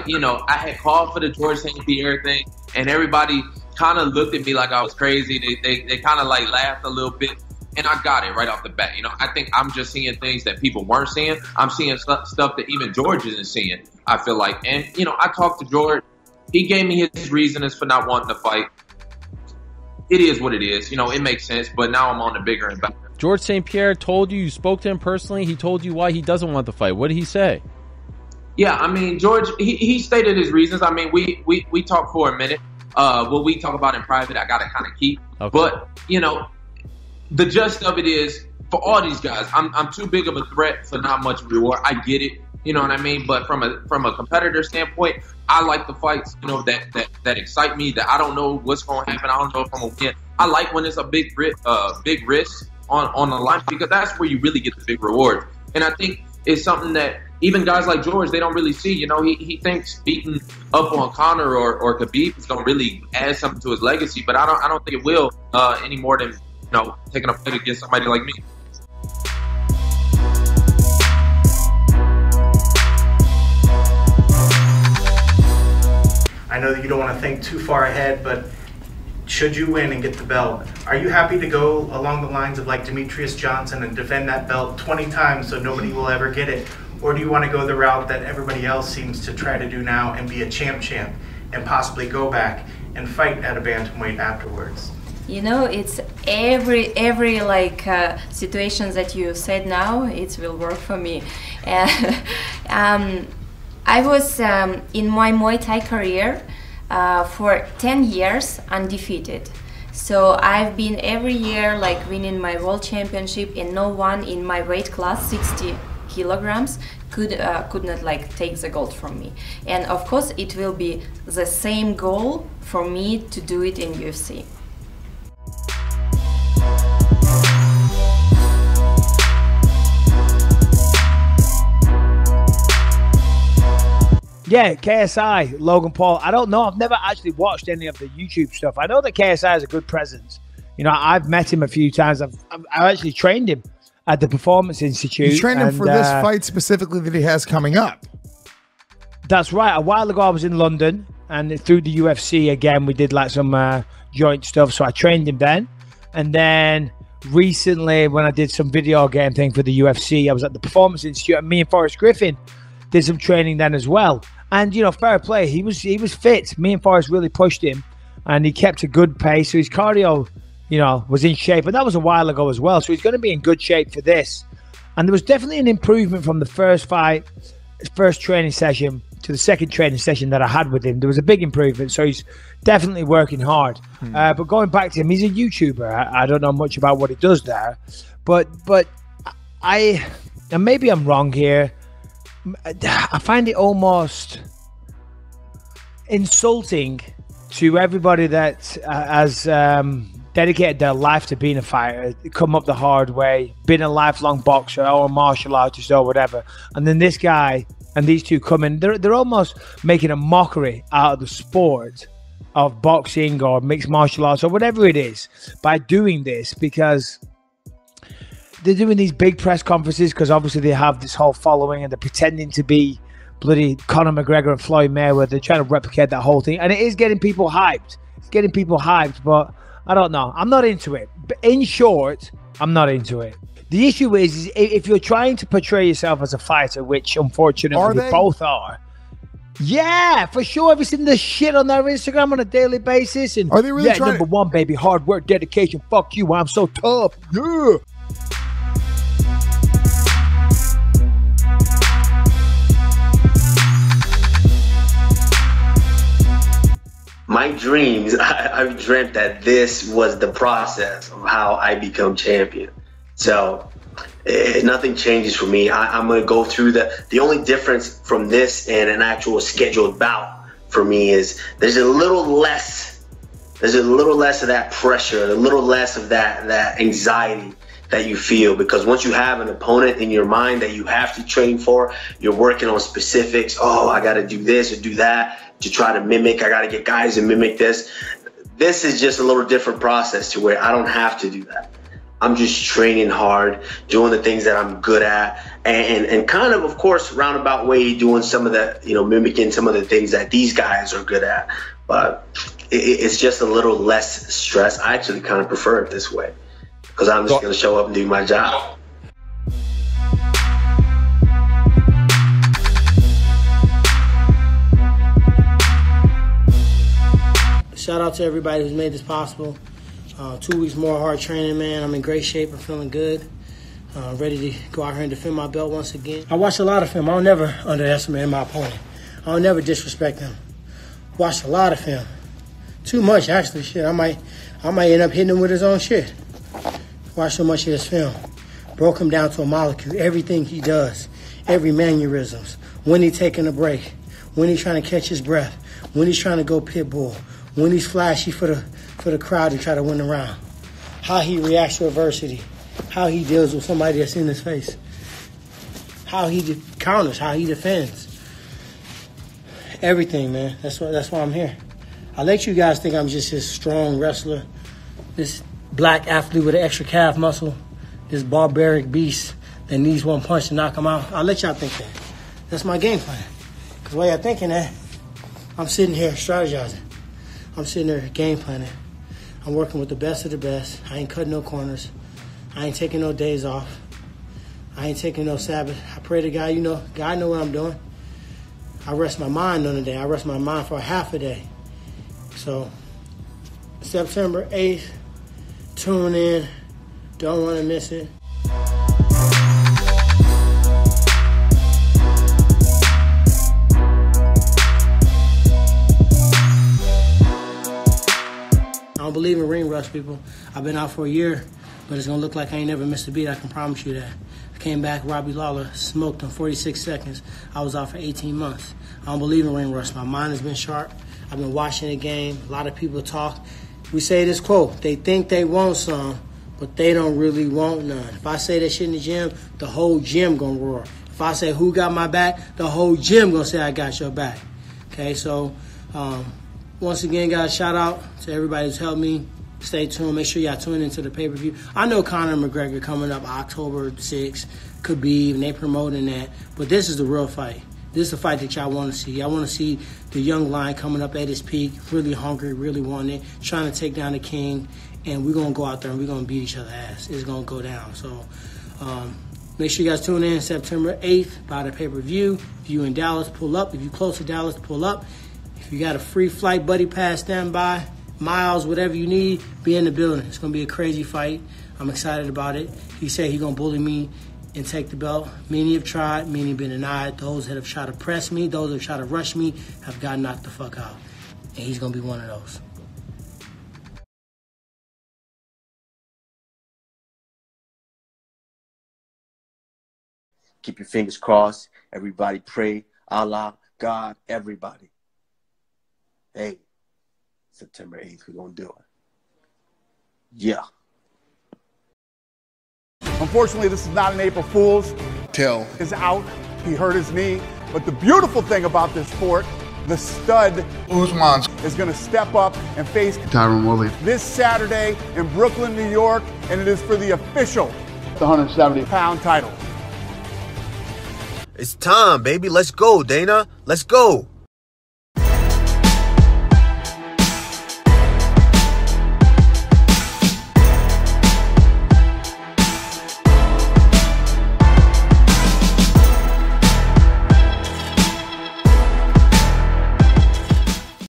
You know, I had called for the George St. Pierre thing, and everybody kind of looked at me like I was crazy. They kind of like laughed a little bit, and I got it right off the bat. You know, I think I'm just seeing things that people weren't seeing. I'm seeing stuff that even George isn't seeing, I feel like. And, you know, I talked to George. He gave me his reasons for not wanting to fight. It is what it is. You know, it makes sense, but now I'm on the bigger and better. George St. Pierre told you spoke to him personally. He told you why he doesn't want the fight. What did he say? Yeah, I mean, George, he stated his reasons. I mean, we talked for a minute. What we talk about in private, I got to kind of keep. Okay. But, you know, the gist of it is, for all these guys, I'm too big of a threat for not much reward. I get it. You know what I mean? But from a competitor standpoint, I like the fights, you know, that excite me, that I don't know what's going to happen. I don't know if I'm going to win. I like when it's a big risk on the line, because that's where you really get the big rewards. And I think it's something that even guys like George, they don't really see. You know, he thinks beating up on Conor or Khabib is going to really add something to his legacy, but I don't think it will any more than, you know, taking a fight against somebody like me. I know that you don't want to think too far ahead, but should you win and get the belt, are you happy to go along the lines of like Demetrius Johnson and defend that belt 20 times so nobody will ever get it? Or do you want to go the route that everybody else seems to try to do now and be a champ and possibly go back and fight at a bantamweight afterwards? You know, it's every like situation that you said now, it will work for me. I was in my Muay Thai career for 10 years undefeated. So I've been every year like winning my world championship, and no one in my weight class, 60 kilograms, could not like take the gold from me. And of course it will be the same goal for me to do it in UFC. Yeah, KSI, Logan Paul. I don't know. I've never actually watched any of the YouTube stuff. I know that KSI has a good presence. You know, I've met him a few times. I've actually trained him at the Performance Institute. You trained him for this fight specifically that he has coming up. That's right. A while ago, I was in London, and through the UFC, again, we did like some joint stuff. So I trained him then. And then recently, when I did some video game thing for the UFC, I was at the Performance Institute, and me and Forrest Griffin did some training then as well. And, you know, fair play, he was fit. Me and Forrest really pushed him, and he kept a good pace. So his cardio, you know, was in shape. And that was a while ago as well. So he's going to be in good shape for this. And there was definitely an improvement from the first training session to the second training session that I had with him. There was a big improvement. So he's definitely working hard. But going back to him, he's a YouTuber. I don't know much about what he does there. But and maybe I'm wrong here, I find it almost insulting to everybody that has dedicated their life to being a fighter, come up the hard way, been a lifelong boxer or a martial artist or whatever, and then this guy and these two come in, they're almost making a mockery out of the sport of boxing or mixed martial arts or whatever it is by doing this, because they're doing these big press conferences because obviously they have this whole following and they're pretending to be bloody Conor McGregor and Floyd Mayweather. They're trying to replicate that whole thing, and it is getting people hyped. It's getting people hyped, but I don't know. I'm not into it. But in short, I'm not into it. The issue is if you're trying to portray yourself as a fighter, which unfortunately we both are. Yeah, for sure. Have you seen this shit on their Instagram on a daily basis? And are they really trying? Number one, baby, hard work, dedication. Fuck you. I'm so tough. Yeah. My dreams, I've dreamt that this was the process of how I become champion. So nothing changes for me. I'm going to go through the only difference from this and an actual scheduled bout for me is there's a little less of that pressure, a little less of that anxiety that you feel, because once you have an opponent in your mind that you have to train for, you're working on specifics. Oh, I got to do this or do that to try to mimic. I got to get guys to mimic this. This is just a little different process to where I don't have to do that. I'm just training hard, doing the things that I'm good at, and kind of course, roundabout way, doing some of the, mimicking some of the things that these guys are good at. But it's just a little less stress. I actually kind of prefer it this way because I'm just going to show up and do my job. Shout out to everybody who's made this possible. 2 weeks more hard training, man. I'm in great shape. I'm feeling good. Ready to go out here and defend my belt once again. I watch a lot of film. I don't never underestimate my opponent. I don't never disrespect him. Watched a lot of film. Too much, actually. Shit, I might end up hitting him with his own shit. Watched so much of this film. Broke him down to a molecule. Everything he does. Every mannerisms. When he's taking a break. When he's trying to catch his breath. When he's trying to go pit bull. When he's flashy for the crowd to try to win the round. How he reacts to adversity. How he deals with somebody that's in his face. How he counters. How he defends. Everything, man. That's why I'm here. I let you guys think I'm just this strong wrestler, this black athlete with an extra calf muscle, this barbaric beast that needs one punch to knock him out. I'll let y'all think that. That's my game plan. Because while y'all thinking that, I'm sitting here strategizing. I'm sitting there game planning. I'm working with the best of the best. I ain't cutting no corners. I ain't taking no days off. I ain't taking no Sabbath. I pray to God, God know what I'm doing. I rest my mind on the day. I rest my mind for half a day. So, September 8th, tune in. Don't want to miss it. I don't believe in ring rust, people. I've been out for a year, but it's going to look like I ain't never missed a beat. I can promise you that. I came back, Robbie Lawler smoked in 46 seconds. I was out for 18 months. I don't believe in ring rust. My mind has been sharp. I've been watching the game. A lot of people talk. We say this quote, they think they want some, but they don't really want none. If I say that shit in the gym, the whole gym going to roar. If I say who got my back, the whole gym going to say I got your back. Okay, so once again, guys, shout out to everybody who's helped me. Stay tuned. Make sure y'all tune into the pay-per-view. I know Conor McGregor coming up October 6th. Khabib, and they promoting that. But this is the real fight. This is the fight that y'all want to see. Y'all want to see the young lion coming up at his peak, really hungry, really wanting it, trying to take down the king. And we're going to go out there and we're going to beat each other's ass. It's going to go down. So make sure you guys tune in September 8th by the pay-per-view. If you in Dallas, pull up. If you close to Dallas, pull up. If you got a free flight buddy pass standby, miles, whatever you need, be in the building. It's going to be a crazy fight. I'm excited about it. He said he's going to bully me and take the belt. Many have tried, many have been denied. Those that have tried to press me, those that have tried to rush me, have gotten knocked the fuck out. And he's going to be one of those. Keep your fingers crossed. Everybody pray. Allah, God, everybody. Hey, September 8th, we're going to do it. Yeah. Unfortunately, this is not an April Fool's. Till Is out. He hurt his knee. But the beautiful thing about this sport, the stud Usman is going to step up and face Tyron Woodley this Saturday in Brooklyn, New York, and it is for the official the 170-pound title. It's time, baby. Let's go, Dana. Let's go.